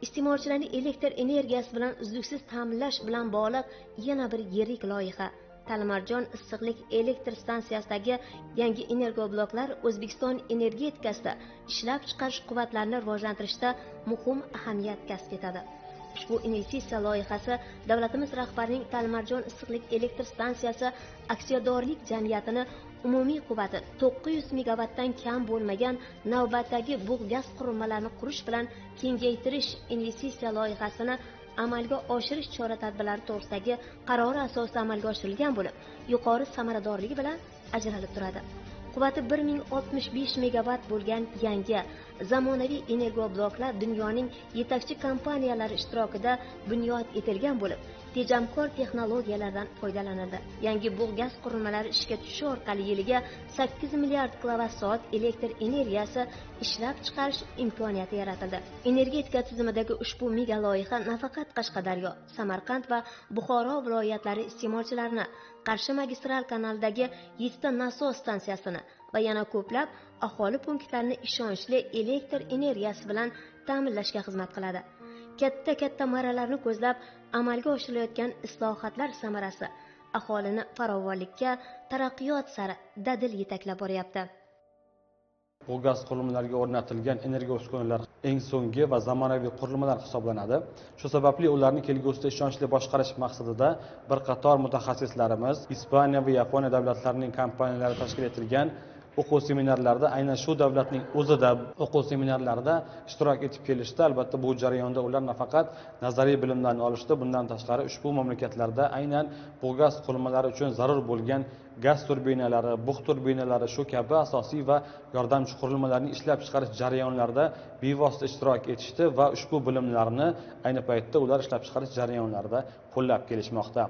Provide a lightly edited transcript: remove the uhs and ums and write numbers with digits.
Iste'molchilarni elektr energiyasi bilan uzluksiz ta'minlash bilan bog'liq yana bir yirik loyiha. Talimarjon issiqlik elektr stansiyasidagi yangi energobloklar O'zbekiston energetikasida ishlab chiqarish quvvatlarini rivojlantirishda muhim ahamiyat kasb etadi. Ushbu investitsiya loyihasi davlatimiz rahbarining Talimarjon issiqlik elektr stansiyasi aksiyadorlik jamiyatini umumiy quvvati 900 megawattdan kam bo'lmagan navbatdagi bug' gaz qurilmalarini qurish bilan kengaytirish investitsiya loyihasini amalga oshirish chora-tadbirlari to'g'risidagi qarori asosida amalga oshirilgan bo'lib, yuqori samaradorligi bilan ajralib turadi. Quvvati 1065 megawatt bo'lgan yangi zamonaviy energobloklar dunyoning yetakchi kompaniyalari ishtirokida bunyod etilgan bo'lib, tejamkor texnologiyalardan foydalanildi. Yangi bug' gaz qurilmalari ishga tushishi orqali yiliga 8 milliard kilovatt-soat elektr energiyasi ishlab chiqarish imkoniyati yaratildi. Energetika tizimidagi ushbu mega loyiha nafaqat Qashqadaryo, Samarqand va Buxoro viloyatlari iste'molchilarini, Qarshi magistral kanalidagi 7 ta nasos stansiyasini va yana ko'plab aholi punktlarini ishonchli elektr energiyasi bilan ta'minlashga xizmat qiladi. Katta marralarni ko'zlab amalga oshirilayotgan islohotlar samarasi aholini farovonlikka, taraqqiyot sari dadil yetaklab boryapti. Bu gaz qurilmalariga o'rnatilgan energiya uskunalar eng so'nggi va zamonaviy qurilmalar hisoblanadi. Shu sababli ularni kelgusida ishonchli boshqarish maqsadida bir qator mutaxassislarimiz Ispaniya va Yaponiya davlatlarining kompaniyalari tashkil etilgan o'quv seminarlarida, aynan shu davlatning o'zida o'quv seminarlarida ishtirok etib kelishdi. Albatta bu jarayonda ular nafaqat nazariy bilimlarni olishdi, bundan tashqari ushbu mamlakatlarda aynan bu gaz qurilmalari uchun zarur bo'lgan gaz turbinalari, bug' turbinalari shu kabi asosiy va yordamchi qurilmalarni ishlab chiqarish jarayonlarida bevosita ishtirok etishdi va ushbu bilimlarni ayni paytda ular ishlab chiqarish jarayonlarida qo'llab kelishmoqda.